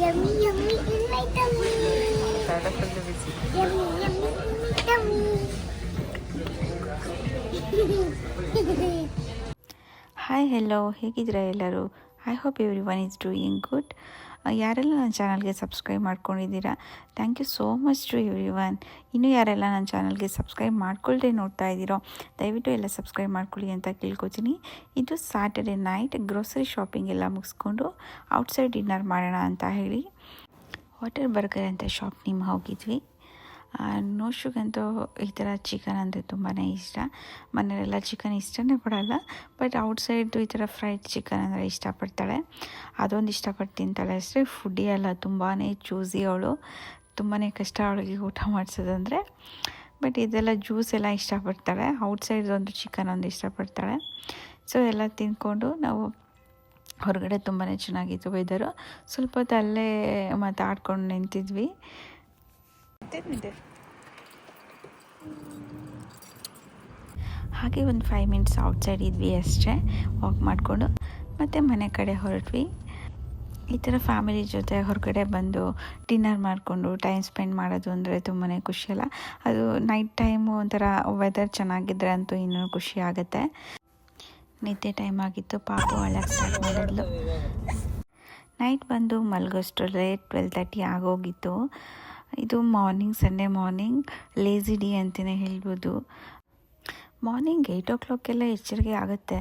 Yummy, yummy in my tummy. Yummy, yummy in my tummy. Hi hello, ಹೇಗಿದ್ದೀರಾ ಎಲ್ಲರೂ? I hope everyone is doing good. ಯಾರೆಲ್ಲ ನನ್ನ ಚಾನಲ್ಗೆ subscribe ಮಾಡ್ಕೊಂಡಿದ್ದೀರಾ, thank you so much to everyone. ಇನ್ನೂ ಯಾರೆಲ್ಲ ನನ್ನ ಚಾನಲ್ಗೆ ಸಬ್ಸ್ಕ್ರೈಬ್ ಮಾಡ್ಕೊಳ್ದೆ ನೋಡ್ತಾ ಇದ್ದೀರೋ ದಯವಿಟ್ಟು ಎಲ್ಲ ಸಬ್ಸ್ಕ್ರೈಬ್ ಮಾಡ್ಕೊಳ್ಳಿ ಅಂತ ಕೇಳ್ಕೊತೀನಿ. ಇದು ಸ್ಯಾಟರ್ಡೆ ನೈಟ್ ಗ್ರೋಸರಿ ಶಾಪಿಂಗ್ ಎಲ್ಲ ಮುಗಿಸ್ಕೊಂಡು ಔಟ್ಸೈಡ್ ಡಿನ್ನರ್ ಮಾಡೋಣ ಅಂತ ಹೇಳಿ ವಾಟರ್ ಬರ್ಗರ್ ಅಂತ ಶಾಪ್ ನಿಮ್ಮ ಹೋಗಿದ್ವಿ. ನೋಶುಗಂತೂ ಈ ಥರ ಚಿಕನ್ ಅಂದರೆ ತುಂಬಾ ಇಷ್ಟ. ಮನೆಯಲ್ಲೆಲ್ಲ ಚಿಕನ್ ಇಷ್ಟನೇ ಪಡೋಲ್ಲ, ಬಟ್ ಔಟ್ಸೈಡ್ದು ಈ ಥರ ಫ್ರೈಡ್ ಚಿಕನ್ ಅಂದರೆ ಇಷ್ಟಪಡ್ತಾಳೆ. ಅದೊಂದು ಇಷ್ಟಪಟ್ಟು ತಿಂತಾಳೆ ಅಷ್ಟೇ. ಫುಡ್ಡಿ ಎಲ್ಲ ತುಂಬಾ ಚೂಸಿ ಅವಳು, ತುಂಬಾ ಕಷ್ಟ ಅವಳಿಗೆ ಊಟ ಮಾಡಿಸೋದಂದರೆ. ಬಟ್ ಇದೆಲ್ಲ ಜ್ಯೂಸ್ ಎಲ್ಲ ಇಷ್ಟಪಡ್ತಾಳೆ. ಔಟ್ಸೈಡ್ದೊಂದು ಚಿಕನ್ ಒಂದು ಇಷ್ಟಪಡ್ತಾಳೆ. ಸೊ ಎಲ್ಲ ತಿಂದ್ಕೊಂಡು ನಾವು ಹೊರಗಡೆ ತುಂಬಾ ಚೆನ್ನಾಗಿತ್ತು ವೆದರು. ಸ್ವಲ್ಪ ಹೊತ್ತು ಅಲ್ಲೇ ಮಾತಾಡ್ಕೊಂಡು ನಿಂತಿದ್ವಿ. ಹಾಗೆ ಒಂದು 5 ಮಿನಿಟ್ಸ್ ಔಟ್ಸೈಡ್ ಇದ್ವಿ ಅಷ್ಟೇ, ವಾಕ್ ಮಾಡಿಕೊಂಡು ಮತ್ತು ಮನೆ ಕಡೆ ಹೊರಟ್ವಿ. ಈ ಥರ ಫ್ಯಾಮಿಲಿ ಜೊತೆ ಹೊರಗಡೆ ಬಂದು ಡಿನ್ನರ್ ಮಾಡಿಕೊಂಡು ಟೈಮ್ ಸ್ಪೆಂಡ್ ಮಾಡೋದು ಅಂದರೆ ತುಂಬಾ ಖುಷಿಯಲ್ಲ. ಅದು ನೈಟ್ ಟೈಮು ಒಂಥರ ವೆದರ್ ಚೆನ್ನಾಗಿದ್ರೆ ಅಂತೂ ಇನ್ನೂ ಖುಷಿ ಆಗುತ್ತೆ. ನಿದ್ದೆ ಟೈಮ್ ಆಗಿತ್ತು, ಪಾಪು ಅಳಕ್ಕೆ ಸ್ಟಾರ್ಟ್ ಮಾಡಿದ್ಲು. ನೈಟ್ ಬಂದು ಮಲಗೋಷ್ಟರಲ್ಲೇ 12:30 ಆಗೋಗಿತ್ತು. ಇದು morning, Sunday morning lazy day ಅಂತಲೇ ಹೇಳ್ಬೋದು. ಮಾರ್ನಿಂಗ್ 8 o'clock ಎಚ್ಚರಿಕೆ ಆಗುತ್ತೆ,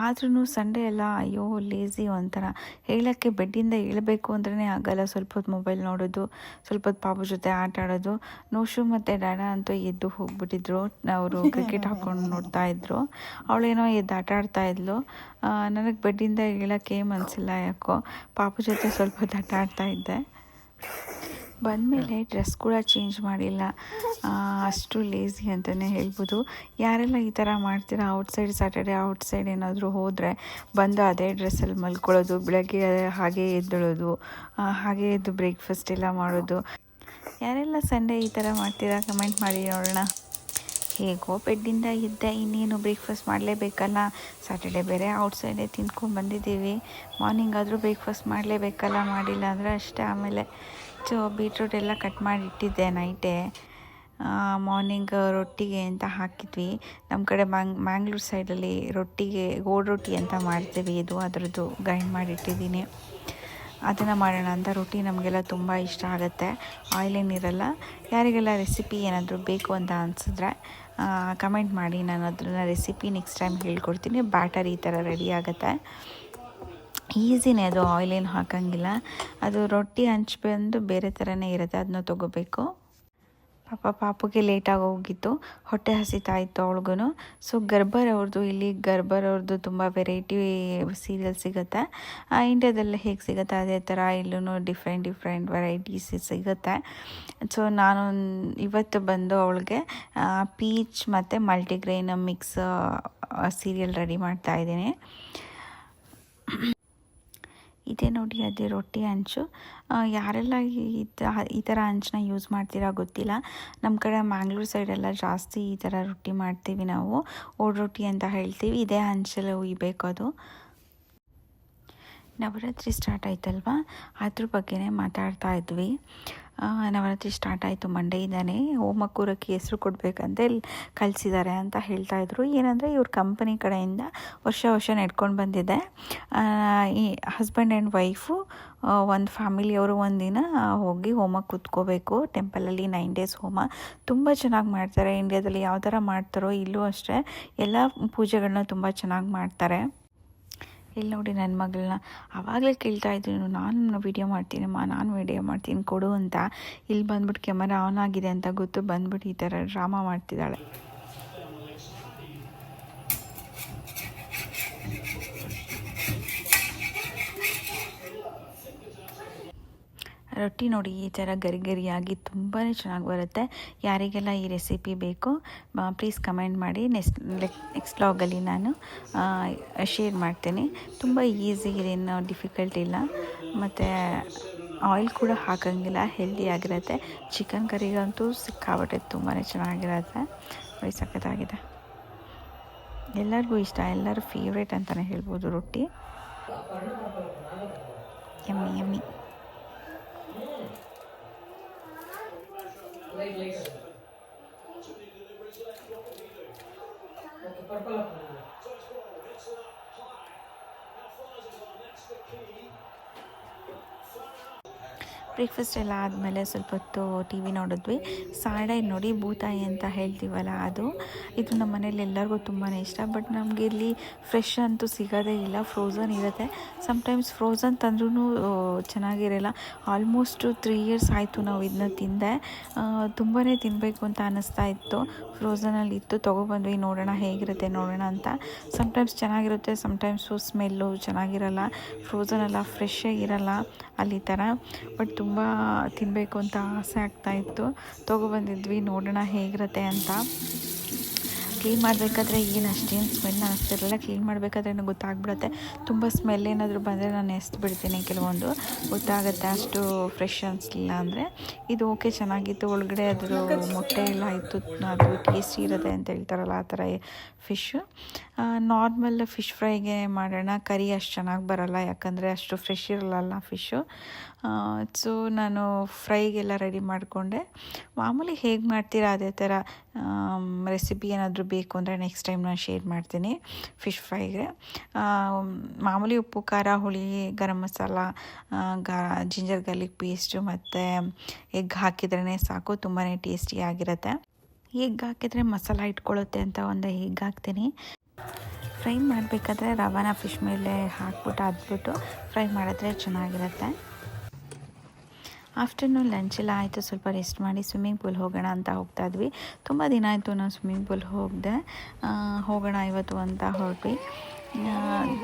ಆದ್ರೂ ಸಂಡೇ ಎಲ್ಲ ಅಯ್ಯೋ ಲೇಝಿ ಒಂಥರ. ಹೇಳೋಕ್ಕೆ ಬೆಡ್ಡಿಂದ ಏಳಬೇಕು ಅಂದ್ರೇ ಆಗಲ್ಲ. ಸ್ವಲ್ಪ ಹೊತ್ತು ಮೊಬೈಲ್ ನೋಡೋದು, ಸ್ವಲ್ಪ ಹೊತ್ತು ಪಾಪು ಜೊತೆ ಆಟ ಆಡೋದು. ನೋಶು ಮತ್ತು ಡ್ಯಾಡಾ ಅಂತೂ ಎದ್ದು ಹೋಗ್ಬಿಟ್ಟಿದ್ರು. ಅವರು ಕ್ರಿಕೆಟ್ ಹಾಕ್ಕೊಂಡು ನೋಡ್ತಾ ಇದ್ರು. ಅವಳೇನೋ ಎದ್ದು ಆಟ ಆಡ್ತಾಯಿದ್ಲು. ನನಗೆ ಬೆಡ್ಡಿಂದ ಹೇಳೋಕ್ಕೆ ಮನಸ್ಸಿಲ್ಲ ಯಾಕೋ. ಪಾಪು ಜೊತೆ ಸ್ವಲ್ಪ ಹೊತ್ತು ಆಟ ಆಡ್ತಾಯಿದ್ದೆ. ಬಂದಮೇಲೆ ಡ್ರೆಸ್ ಕೂಡ ಚೇಂಜ್ ಮಾಡಿಲ್ಲ, ಅಷ್ಟು ಲೇಝಿ ಅಂತಲೇ ಹೇಳ್ಬೋದು. ಯಾರೆಲ್ಲ ಈ ಥರ ಮಾಡ್ತೀರಾ, ಔಟ್ಸೈಡ್ ಸ್ಯಾಟರ್ಡೆ ಔಟ್ಸೈಡ್ ಏನಾದರೂ ಹೋದರೆ ಬಂದು ಅದೇ ಡ್ರೆಸ್ಸಲ್ಲಿ ಮಲ್ಕೊಳ್ಳೋದು, ಬೆಳಗ್ಗೆ ಹಾಗೇ ಎದ್ದೇಳೋದು, ಹಾಗೇ ಎದ್ದು ಬ್ರೇಕ್ಫಾಸ್ಟ್ ಎಲ್ಲ ಮಾಡೋದು. ಯಾರೆಲ್ಲ ಸಂಡೇ ಈ ಥರ ಮಾಡ್ತೀರಾ ಕಮೆಂಟ್ ಮಾಡಿ ನೋಡೋಣ. ಹೇಗೋ ಬೆಡ್ಡಿಂದ ಇದ್ದೆ, ಇನ್ನೇನು ಬ್ರೇಕ್ಫಾಸ್ಟ್ ಮಾಡಲೇಬೇಕಲ್ಲ. ಸ್ಯಾಟರ್ಡೆ ಬೇರೆ ಔಟ್ಸೈಡೇ ತಿಂದ್ಕೊಂಡು ಬಂದಿದ್ದೀವಿ. ಮಾರ್ನಿಂಗ್ ಆದರೂ ಬ್ರೇಕ್ಫಾಸ್ಟ್ ಮಾಡಲೇಬೇಕಲ್ಲ, ಮಾಡಿಲ್ಲ ಅಂದರೆ ಅಷ್ಟೇ. ಆಮೇಲೆ ಬೀಟ್ರೂಟ್ ಎಲ್ಲ ಕಟ್ ಮಾಡಿ ಇಟ್ಟಿದ್ದೆ ನೈಟೇ. ಮಾರ್ನಿಂಗ್ ರೊಟ್ಟಿಗೆ ಅಂತ ಹಾಕಿದ್ವಿ. ನಮ್ಮ ಕಡೆ ಮ್ಯಾಂಗ್ಳೂರ್ ಸೈಡಲ್ಲಿ ರೊಟ್ಟಿಗೆ ಗೋಡ್ ರೊಟ್ಟಿ ಅಂತ ಮಾಡ್ತೀವಿ. ಇದು ಅದರದ್ದು ಗ್ರೈಂಡ್ ಮಾಡಿಟ್ಟಿದ್ದೀನಿ, ಅದನ್ನು ಮಾಡೋಣ ಅಂತ. ರೊಟ್ಟಿ ನಮಗೆಲ್ಲ ತುಂಬ ಇಷ್ಟ ಆಗುತ್ತೆ, ಆಯಿಲೇನಿರಲ್ಲ. ಯಾರಿಗೆಲ್ಲ ರೆಸಿಪಿ ಏನಾದರೂ ಬೇಕು ಅಂತ ಅನಿಸಿದ್ರೆ ಕಮೆಂಟ್ ಮಾಡಿ, ನಾನು ಅದನ್ನ ರೆಸಿಪಿ ನೆಕ್ಸ್ಟ್ ಟೈಮ್ ಹೇಳ್ಕೊಡ್ತೀನಿ. ಬ್ಯಾಟರ್ ಈ ಥರ ರೆಡಿ ಆಗುತ್ತೆ, ಈಸಿನೇ. ಅದು ಆಯಿಲೇನು ಹಾಕೋಂಗಿಲ್ಲ. ಅದು ರೊಟ್ಟಿ ಹಂಚು ಬಂದು ಬೇರೆ ಥರನೇ ಇರುತ್ತೆ, ಅದನ್ನ ತೊಗೋಬೇಕು. ಪಾಪುಗೆ ಲೇಟಾಗಿ ಹೋಗಿತ್ತು, ಹೊಟ್ಟೆ ಹಸಿತಾ ಇತ್ತು ಅವಳಿಗೂ. ಸೊ ಗರ್ಭರ್ ಅವ್ರದ್ದು, ಇಲ್ಲಿ ಗರ್ಭರ್ ಅವ್ರದ್ದು ತುಂಬ ವೆರೈಟಿ ಸೀರಿಯಲ್ ಸಿಗುತ್ತೆ. ಇಂಡಿಯಾದಲ್ಲೇ ಹೇಗೆ ಸಿಗುತ್ತೆ ಅದೇ ಥರ ಇಲ್ಲೂ ಡಿಫ್ರೆಂಟ್ ವೆರೈಟೀಸ್ ಸಿಗುತ್ತೆ. ಸೊ ನಾನು ಇವತ್ತು ಬಂದು ಅವಳಿಗೆ ಪೀಚ್ ಮತ್ತು ಮಲ್ಟಿಗ್ರೈನ್ ಮಿಕ್ಸ್ ಸೀರಿಯಲ್ ರೆಡಿ ಮಾಡ್ತಾಯಿದ್ದೀನಿ. ಇದೇ ನೋಡಿ ಅದೇ ರೊಟ್ಟಿ ಹಂಚು. ಯಾರೆಲ್ಲ ಈ ಥರ ಹಂಚನ್ನ ಯೂಸ್ ಮಾಡ್ತೀರಾ ಗೊತ್ತಿಲ್ಲ. ನಮ್ಮ ಕಡೆ ಮ್ಯಾಂಗ್ಳೂರ್ ಸೈಡೆಲ್ಲ ಜಾಸ್ತಿ ಈ ಥರ ರೊಟ್ಟಿ ಮಾಡ್ತೀವಿ ನಾವು, ಓಡ್ ರೊಟ್ಟಿ ಅಂತ ಹೇಳ್ತೀವಿ. ಇದೇ ಹಂಚಲ್ಲಿ ಹುಯ್ಬೇಕು. ಅದು ನವರಾತ್ರಿ ಸ್ಟಾರ್ಟ್ ಆಯ್ತಲ್ವ, ಅದ್ರ ಬಗ್ಗೆನೇ ಮಾತಾಡ್ತಾ ಇದ್ವಿ. ನವರಾತ್ರಿ ಸ್ಟಾರ್ಟ್ ಆಯಿತು ಮಂಡೆಯಿಂದನೇ. ಹೋಮಕೂರಕ್ಕೆ ಹೆಸರು ಕೊಡಬೇಕಂತ ಕಳಿಸಿದ್ದಾರೆ ಅಂತ ಹೇಳ್ತಾಯಿದ್ರು. ಏನಂದರೆ ಇವ್ರ ಕಂಪನಿ ಕಡೆಯಿಂದ ವರ್ಷ ನಡ್ಕೊಂಡು ಬಂದಿದೆ. ಈ ಹಸ್ಬೆಂಡ್ ಆ್ಯಂಡ್ ವೈಫು ಒಂದು ಫ್ಯಾಮಿಲಿಯವರು ಒಂದಿನ ಹೋಗಿ ಹೋಮ ಕೂತ್ಕೋಬೇಕು ಟೆಂಪಲಲ್ಲಿ. 9 days ಹೋಮ ತುಂಬ ಚೆನ್ನಾಗಿ ಮಾಡ್ತಾರೆ. ಇಂಡಿಯಾದಲ್ಲಿ ಯಾವ ಥರ ಮಾಡ್ತಾರೋ ಇಲ್ಲೂ ಅಷ್ಟೇ, ಎಲ್ಲ ಪೂಜೆಗಳನ್ನ ತುಂಬ ಚೆನ್ನಾಗಿ ಮಾಡ್ತಾರೆ. ಇಲ್ಲಿ ನೋಡಿ ನನ್ನ ಮಗಳನ್ನ ಆವಾಗಲೇ ಕೇಳ್ತಾ ಇದ್ದೀನಿ, ನಾನು ವೀಡಿಯೋ ಮಾಡ್ತೀನಿ ಕೊಡು ಅಂತ. ಇಲ್ಲಿ ಬಂದ್ಬಿಟ್ಟು ಕ್ಯಾಮರಾ ಆನ್ ಆಗಿದೆ ಅಂತ ಗೊತ್ತು ಬಂದ್ಬಿಟ್ಟು ಈ ಥರ ಡ್ರಾಮಾ ಮಾಡ್ತಿದ್ದಾಳೆ. ರೊಟ್ಟಿ ನೋಡಿ ಈ ಥರ ಗರಿಯಾಗಿ ತುಂಬಾ ಚೆನ್ನಾಗಿ ಬರುತ್ತೆ. ಯಾರಿಗೆಲ್ಲ ಈ ರೆಸಿಪಿ ಬೇಕು ಪ್ಲೀಸ್ ಕಮೆಂಟ್ ಮಾಡಿ. ನೆಕ್ಸ್ಟ್ ವ್ಲಾಗಲ್ಲಿ ನಾನು ಶೇರ್ ಮಾಡ್ತೀನಿ. ತುಂಬ ಈಸಿ, ಇದೇನು ಡಿಫಿಕಲ್ಟ್ ಇಲ್ಲ. ಮತ್ತು ಆಯಿಲ್ ಕೂಡ ಹಾಕೋಂಗಿಲ್ಲ, ಹೆಲ್ದಿ ಆಗಿರುತ್ತೆ. ಚಿಕನ್ ಕರಿಗಂತೂ ಸಿಕ್ಕಾಬಟ್ಟೆ ತುಂಬಾ ಚೆನ್ನಾಗಿರುತ್ತೆ. ನೋಡಿ ಸಖತ್ತಾಗಿದೆ, ಎಲ್ಲರಿಗೂ ಇಷ್ಟ, ಎಲ್ಲರ ಫೇವ್ರೇಟ್ ಅಂತಲೇ ಹೇಳ್ಬೋದು ರೊಟ್ಟಿ. Yummy yummy. ಬ್ರೇಕ್ಫಾಸ್ಟ್ ಎಲ್ಲ ಆದಮೇಲೆ ಸ್ವಲ್ಪ ಹೊತ್ತು ಟಿ ವಿ ನೋಡಿದ್ವಿ. ಸಾಡೆ ನೋಡಿ ಭೂತಾಯಿ ಅಂತ ಹೇಳ್ತೀವಲ್ಲ ಅದು, ಇದು ನಮ್ಮ ಮನೇಲಿ ಎಲ್ಲರಿಗೂ ತುಂಬಾ ಇಷ್ಟ. ಬಟ್ ನಮಗೆ ಇಲ್ಲಿ ಫ್ರೆಶ್ ಅಂತೂ ಸಿಗೋದೇ ಇಲ್ಲ, ಫ್ರೋಝನ್ ಇರುತ್ತೆ. ಸಮ್ಟೈಮ್ಸ್ ಫ್ರೋಝನ್ ತಂದ್ರೂ ಚೆನ್ನಾಗಿರಲ್ಲ. ಆಲ್ಮೋಸ್ಟು 3 years ಆಯಿತು ನಾವು ಇದನ್ನ ತಿಂದೆ. ತುಂಬಾ ತಿನ್ನಬೇಕು ಅಂತ ಅನ್ನಿಸ್ತಾ ಇತ್ತು. ಫ್ರೋಝನಲ್ಲಿ ಇತ್ತು, ತೊಗೊಬಂದ್ವಿ, ನೋಡೋಣ ಹೇಗಿರುತ್ತೆ ನೋಡೋಣ ಅಂತ. ಸಮ್ಟೈಮ್ಸ್ ಚೆನ್ನಾಗಿರುತ್ತೆ, ಸಮ್ಟೈಮ್ಸು ಸ್ಮೆಲ್ಲು ಚೆನ್ನಾಗಿರಲ್ಲ, ಫ್ರೋಝನೆಲ್ಲ ಫ್ರೆಶ್ಶೇ ಇರಲ್ಲ ಅಲ್ಲಿ ಥರ. ಬಟ್ ತುಂಬ ತಿನ್ನಬೇಕು ಅಂತ ಆಸೆ ಆಗ್ತಾಯಿತ್ತು, ತೊಗೊಬಂದಿದ್ವಿ, ನೋಡೋಣ ಹೇಗಿರುತ್ತೆ ಅಂತ. ಕ್ಲೀನ್ ಮಾಡಬೇಕಾದ್ರೆ ಏನು ಅಷ್ಟೇನು ಸ್ಮೆಲ್ ಅನ್ನಿಸ್ತಿರಲಿಲ್ಲ, ಕ್ಲೀನ್ ಮಾಡಬೇಕಾದ್ರೆ ಗೊತ್ತಾಗ್ಬಿಡುತ್ತೆ. ತುಂಬ ಸ್ಮೆಲ್ ಏನಾದರೂ ಬಂದರೆ ನಾನು ಎಸ್ದು ಬಿಡ್ತೀನಿ, ಕೆಲವೊಂದು ಗೊತ್ತಾಗುತ್ತೆ, ಅಷ್ಟು ಫ್ರೆಶ್ ಅನಿಸ್ಲಿಲ್ಲ ಅಂದರೆ. ಇದು ಓಕೆ, ಚೆನ್ನಾಗಿತ್ತು. ಒಳಗಡೆ ಅದ್ರ ಮೊಟ್ಟೆ ಎಲ್ಲ ಇತ್ತು, ಅದು ಟೇಸ್ಟಿ ಇರುತ್ತೆ ಅಂತ ಹೇಳ್ತಾರಲ್ಲ ಆ ಥರ ಫಿಶ್ಶು. ನಾರ್ಮಲ್ ಫಿಶ್ ಫ್ರೈಗೆ ಮಾಡೋಣ, ಕರಿ ಅಷ್ಟು ಚೆನ್ನಾಗಿ ಬರೋಲ್ಲ, ಯಾಕಂದರೆ ಅಷ್ಟು ಫ್ರೆಶ್ ಇರಲ್ಲ ಫಿಶ್ಶು. ಸೊ ನಾನು ಫ್ರೈಗೆಲ್ಲ ರೆಡಿ ಮಾಡಿಕೊಂಡೆ. ಮಾಮೂಲಿ ಹೇಗೆ ಮಾಡ್ತೀರಾ ಅದೇ ಥರ ರೆಸಿಪಿ ಏನಾದರೂ ಬೇಕು ಅಂದರೆ ನೆಕ್ಸ್ಟ್ ಟೈಮ್ ನಾನು ಶೇರ್ ಮಾಡ್ತೀನಿ. ಫಿಶ್ ಫ್ರೈಗೆ ಮಾಮೂಲಿ ಉಪ್ಪು, ಖಾರ, ಹುಳಿ, garam masala, ginger garlic paste ಮತ್ತು ಎಗ್ ಹಾಕಿದ್ರೇ ಸಾಕು, ತುಂಬಾ ಟೇಸ್ಟಿಯಾಗಿರುತ್ತೆ. ಎಗ್ ಹಾಕಿದರೆ ಮಸಾಲ ಇಟ್ಕೊಳ್ಳುತ್ತೆ ಅಂತ ಒಂದು ಎಗ್ ಹಾಕ್ತೀನಿ. ಫ್ರೈ ಮಾಡಬೇಕಾದ್ರೆ ರವಾನ ಫಿಶ್ ಮೇಲೆ ಹಾಕ್ಬಿಟ್ಟು ಅದ್ಬಿಟ್ಟು ಫ್ರೈ ಮಾಡಿದ್ರೆ ಚೆನ್ನಾಗಿರುತ್ತೆ. ಆಫ್ಟರ್ನೂನ್ ಲಂಚ್ ಎಲ್ಲ ಆಯಿತು, ಸ್ವಲ್ಪ ರೆಸ್ಟ್ ಮಾಡಿ ಸ್ವಿಮ್ಮಿಂಗ್ ಪೂಲ್ ಹೋಗೋಣ ಅಂತ ಹೋಗ್ತಾ ಇದ್ವಿ. ತುಂಬ ದಿನ ಆಯಿತು ನಾನು ಸ್ವಿಮ್ಮಿಂಗ್ ಪೂಲ್ ಹೋಗೋಣ ಇವತ್ತು ಅಂತ ಹೊರಟ್ವಿ.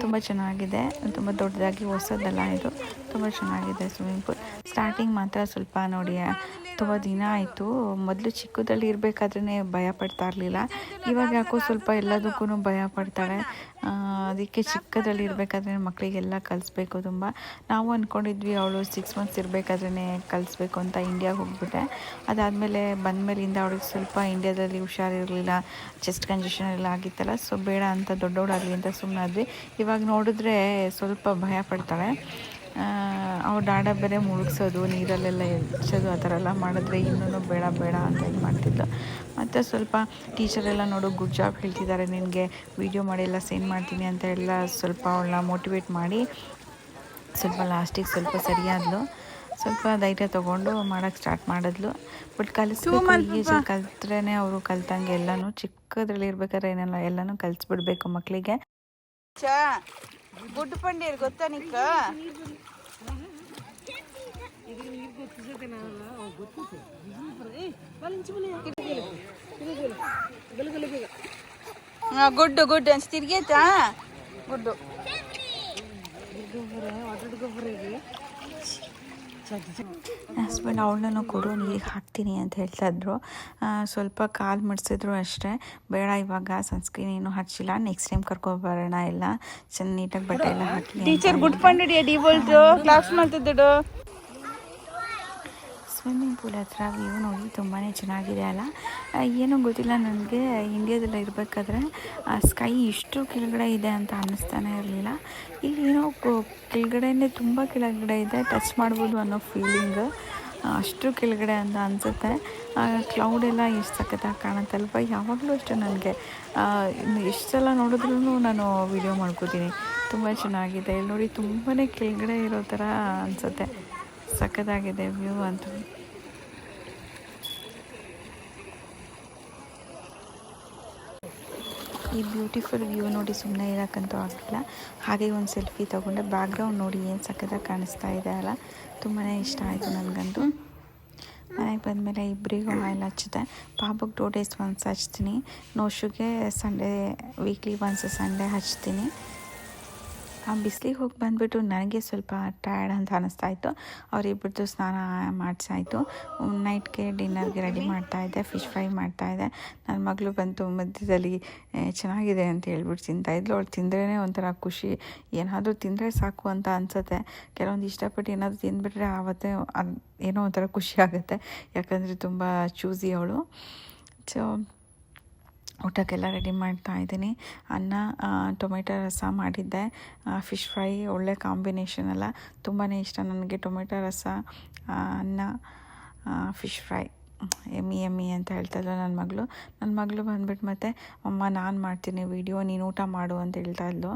ತುಂಬ ಚೆನ್ನಾಗಿದೆ, ತುಂಬ ದೊಡ್ಡದಾಗಿ ಹೊಸದಲ್ಲ ಇದು, ತುಂಬ ಚೆನ್ನಾಗಿದೆ ಸ್ವಿಮ್ಮಿಂಗ್ ಪೂಲ್. ಸ್ಟಾರ್ಟಿಂಗ್ ಮಾತ್ರ ಸ್ವಲ್ಪ ನೋಡಿ ತುಂಬ ದಿನ ಆಯಿತು. ಮೊದಲು ಚಿಕ್ಕದಲ್ಲಿ ಇರಬೇಕಾದ್ರೆ ಭಯ ಪಡ್ತಾ ಇರಲಿಲ್ಲ, ಇವಾಗ ಯಾಕೋ ಸ್ವಲ್ಪ ಎಲ್ಲದಕ್ಕೂ ಭಯ ಪಡ್ತಾಳೆ. ಅದಕ್ಕೆ ಚಿಕ್ಕದಲ್ಲಿ ಇರಬೇಕಾದ್ರೆ ಮಕ್ಕಳಿಗೆಲ್ಲ ಕಲಿಸ್ಬೇಕು ತುಂಬ. ನಾವು ಅಂದ್ಕೊಂಡಿದ್ವಿ ಅವಳು 6 months ಇರಬೇಕಾದ್ರೆ ಕಲಿಸ್ಬೇಕು ಅಂತ ಇಂಡಿಯಾಗೆ ಹೋಗ್ಬಿಟ್ಟೆ. ಅದಾದಮೇಲೆ ಬಂದಮೇಲಿಂದ ಅವಳಿಗೆ ಸ್ವಲ್ಪ ಇಂಡಿಯಾದಲ್ಲಿ ಹುಷಾರಿರಲಿಲ್ಲ, ಚೆಸ್ಟ್ ಕಂಜೆಷನ್ ಎಲ್ಲ ಆಗಿತ್ತಲ್ಲ, ಸೊ ಬೇಡ ಅಂತ ದೊಡ್ಡವಳಾಗಲಿ ಅಂತ ಸುಮ್ಮನಾದ್ವಿ. ಇವಾಗ ನೋಡಿದ್ರೆ ಸ್ವಲ್ಪ ಭಯ ಪಡ್ತಾಳೆ. ಅವ್ರು ಡಾಡ ಬೇರೆ ಮುಳುಗ್ಸೋದು, ನೀರಲ್ಲೆಲ್ಲ ಎಚ್ಚೋದು, ಆ ಥರ ಎಲ್ಲ ಮಾಡಿದ್ರೆ ಇನ್ನೂ ಬೇಡ ಬೇಡ ಅಂತ ಇದು ಮಾಡ್ತಿದ್ಲು. ಮತ್ತು ಸ್ವಲ್ಪ ಟೀಚರೆಲ್ಲ ನೋಡು ಗುಡ್ ಜಾಬ್ ಹೇಳ್ತಿದ್ದಾರೆ ನಿನಗೆ, ವೀಡಿಯೋ ಮಾಡಿ ಎಲ್ಲ ಸೆಂಡ್ ಮಾಡ್ತೀನಿ ಅಂತ ಎಲ್ಲ ಸ್ವಲ್ಪ ಅವಳನ್ನ ಮೋಟಿವೇಟ್ ಮಾಡಿ ಸ್ವಲ್ಪ ಲಾಸ್ಟಿಗೆ ಸ್ವಲ್ಪ ಸರಿಯಾದ್ಲು, ಸ್ವಲ್ಪ ಧೈರ್ಯ ತೊಗೊಂಡು ಮಾಡೋಕ್ಕೆ ಸ್ಟಾರ್ಟ್ ಮಾಡಿದ್ಲು. ಬಟ್ ಕಲಿಸ್ಬೇಕು, ಈಜಲ್ಲಿ ಕಲ್ತ್ರೇ ಅವರು ಕಲ್ತಂಗೆ ಎಲ್ಲನೂ. ಚಿಕ್ಕದ್ರಲ್ಲಿ ಇರ್ಬೇಕಾದ್ರೆ ಎಲ್ಲನೂ ಕಲಿಸ್ಬಿಡ್ಬೇಕು ಮಕ್ಕಳಿಗೆ. ಗುಡ್ ಪಂಡೀರ್ ಗೊತ್ತಾ ನಿಕ್ಕ? ಗುಡ್ಡು ಗುಡ್ಡು ಅಂತ ತಿರ್ಗೈತಾ ಗುಡ್ಡು. ಹಸ್ಬೆಂಡ್ ಅವಳನ್ನು ಕೊಡು ನೀರಿಗೆ ಹಾಕ್ತೀನಿ ಅಂತ ಹೇಳ್ತಾ ಇದ್ರು. ಸ್ವಲ್ಪ ಕಾಲು ಮುಡಿಸಿದ್ರು ಅಷ್ಟೇ, ಬೇಡ ಇವಾಗ ಸನ್ಸ್ಕ್ರೀನ್ ಏನೂ ಹಚ್ಚಿಲ್ಲ, ನೆಕ್ಸ್ಟ್ ಟೈಮ್ ಕರ್ಕೊಬರೋಣ, ಎಲ್ಲ ಚೆನ್ನ ನೀಟಾಗಿ ಬಟ್ಟೆ ಎಲ್ಲ ಹಾಕಿ. ಟೀಚರ್ ಗುಡ್ ಪಂಡಿಡಿಯ ಡಿ ಬೋಲ್ತು ಕ್ಲಾಸ್ ಮಾಡ್ತಿದ್ದು. ಸ್ವಿಮ್ಮಿಂಗ್ ಪೂಲ್ ಹತ್ರ ವ್ಯೂ ನೋಡಿ ತುಂಬಾ ಚೆನ್ನಾಗಿದೆ ಅಲ್ಲ. ಏನೋ ಗೊತ್ತಿಲ್ಲ ನನಗೆ, ಇಂಡಿಯಾದೆಲ್ಲ ಇರಬೇಕಾದ್ರೆ ಸ್ಕೈ ಇಷ್ಟು ಕೆಳಗಡೆ ಇದೆ ಅಂತ ಅನ್ನಿಸ್ತಾನೆ ಇರಲಿಲ್ಲ. ಇಲ್ಲಿ ಏನೋ ಕೆಳಗಡೆನೇ ತುಂಬ ಕೆಳಗಡೆ ಇದೆ, ಟಚ್ ಮಾಡ್ಬೋದು ಅನ್ನೋ ಫೀಲಿಂಗ್, ಅಷ್ಟು ಕೆಳಗಡೆ ಅಂತ ಅನಿಸುತ್ತೆ. ಕ್ಲೌಡೆಲ್ಲ ಎಷ್ಟು ಸಖತ್ತಾಗಿ ಕಾಣುತ್ತಲ್ವ. ಯಾವಾಗಲೂ ಅಷ್ಟೇ ನನಗೆ ಎಷ್ಟು ಸಲ ನೋಡಿದ್ರೂ ನಾನು ವಿಡಿಯೋ ಮಾಡ್ಕೋತೀನಿ, ತುಂಬ ಚೆನ್ನಾಗಿದೆ. ಇಲ್ಲಿ ನೋಡಿ ತುಂಬಾ ಕೆಳಗಡೆ ಇರೋ ಥರ ಅನಿಸುತ್ತೆ, ಸಖತ್ತಾಗಿದೆ ವ್ಯೂ ಅಂತ. ಈ ಬ್ಯೂಟಿಫುಲ್ ವ್ಯೂ ನೋಡಿ ಸುಮ್ಮನೆ ಇರೋಕ್ಕಂತೂ ಆಗಲಿಲ್ಲ, ಹಾಗೆ ಒಂದು ಸೆಲ್ಫಿ ತೊಗೊಂಡೆ. ಬ್ಯಾಕ್ಗ್ರೌಂಡ್ ನೋಡಿ ಏನು ಸಖತ್ತಾಗಿ ಕಾಣಿಸ್ತಾ ಇದೆ ಅಲ್ಲ, ತುಂಬಾ ಇಷ್ಟ ಆಯಿತು ನನಗಂತೂ. ಮನೆಗೆ ಬಂದಮೇಲೆ ಇಬ್ಬರಿಗೂ ಆಯಿಲ್ ಹಚ್ಚಿದೆ. ಪಾಪಕ್ಕೆ 2 days once ಹಚ್ತೀನಿ, ನೋಶುಗೆ ಸಂಡೇ ವೀಕ್ಲಿ ಒನ್ಸ್ ಸಂಡೇ ಹಚ್ತೀನಿ. ಆ ಬಿಸಿಲಿಗೆ ಹೋಗಿ ಬಂದುಬಿಟ್ಟು ನನಗೆ ಸ್ವಲ್ಪ ಟಯರ್ಡ್ ಅಂತ ಅನ್ನಿಸ್ತಾ ಇತ್ತು. ಅವರಿಬ್ಬರದ್ದು ಸ್ನಾನ ಮಾಡಿಸಾಯಿತು. ನೈಟ್ಗೆ ಡಿನ್ನರ್ಗೆ ರೆಡಿ ಮಾಡ್ತಾಯಿದ್ದೆ. ಫಿಶ್ ಫ್ರೈ ಮಾಡ್ತಾಯಿದ್ದೆ. ನನ್ನ ಮಗಳು ಬಂತು ಮಧ್ಯದಲ್ಲಿ ಚೆನ್ನಾಗಿದೆ ಅಂತ ಹೇಳ್ಬಿಟ್ಟು ತಿಂತಾಯಿದ್ಲು. ಅವಳು ತಿಂದ್ರೇ ಒಂಥರ ಖುಷಿ. ಏನಾದರೂ ತಿಂದರೆ ಸಾಕು ಅಂತ ಅನಿಸುತ್ತೆ. ಕೆಲವೊಂದು ಇಷ್ಟಪಟ್ಟು ಏನಾದರೂ ತಿಂದುಬಿಟ್ರೆ ಆವತ್ತೇ ಏನೋ ಒಂಥರ ಖುಷಿ ಆಗುತ್ತೆ. ಯಾಕಂದರೆ ತುಂಬ ಚೂಸಿ ಅವಳು. ಸೊ ಊಟಕ್ಕೆಲ್ಲ ರೆಡಿ ಮಾಡ್ತಾ ಇದ್ದೀನಿ. ಅನ್ನ, ಟೊಮೆಟೊ ರಸ ಮಾಡಿದ್ದೆ, ಫಿಶ್ ಫ್ರೈ. ಒಳ್ಳೆ ಕಾಂಬಿನೇಷನ್ ಅಲ್ಲ, ತುಂಬಾ ಇಷ್ಟ ನನಗೆ ಟೊಮೆಟೊ ರಸ, ಅನ್ನ, ಫಿಶ್ ಫ್ರೈ. ಎಮ್ಮಿ ಅಂತ ಹೇಳ್ತಾಯಿದ್ಲು ನನ್ನ ಮಗಳು ಬಂದುಬಿಟ್ಟು ಮತ್ತೆ ಅಮ್ಮ ನಾನು ಮಾಡ್ತೀನಿ ವಿಡಿಯೋ, ನೀನು ಊಟ ಮಾಡು ಅಂತ ಹೇಳ್ತಾಯಿದ್ಲು.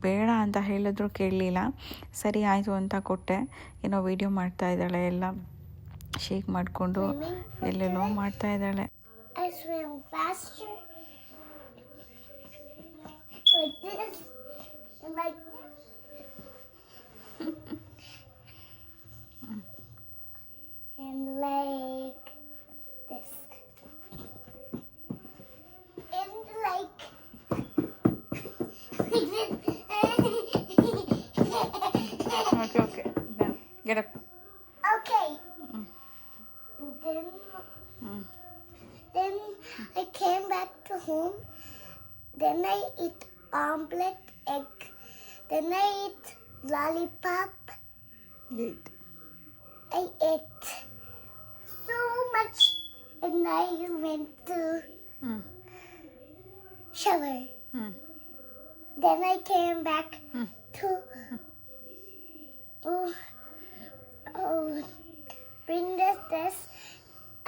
ಬೇಡ ಅಂತ ಹೇಳಿದ್ರು ಕೇಳಲಿಲ್ಲ. ಸರಿ ಆಯಿತು ಅಂತ ಕೊಟ್ಟೆ. ಏನೋ ವಿಡಿಯೋ ಮಾಡ್ತಾಯಿದ್ದಾಳೆ, ಎಲ್ಲ ಶೇಕ್ ಮಾಡಿಕೊಂಡು ಎಲ್ಲೆಲ್ಲೋ ಮಾಡ್ತಾಯಿದ್ದಾಳೆ. I swim faster like this and like this. And like this. And like this. Okay. Done. Get up. Okay. Then I came back to home. Then I eat omelette, egg. Then I eat lollipop. Eat. I ate so much, and I went to shower. Then I came back to bring this.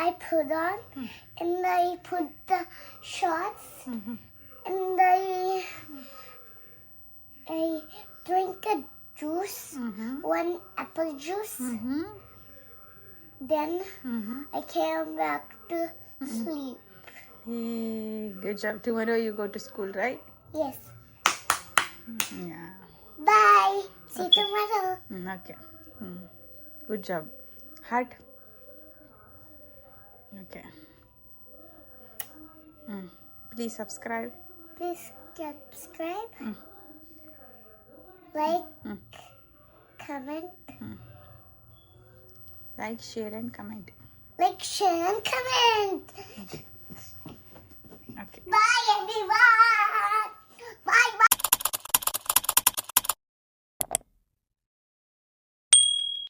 I put on, and I put the shots, and I drink a juice, one apple juice. Then I came back to sleep. Hey, good job. Tomorrow you go to school, right? Yes. Yeah. Bye. See you tomorrow. Okay. Good job. Heart. Okay. Please subscribe. Please subscribe. Like. Comment. Like, share and comment. Like, share, and comment. Okay. Bye, everyone.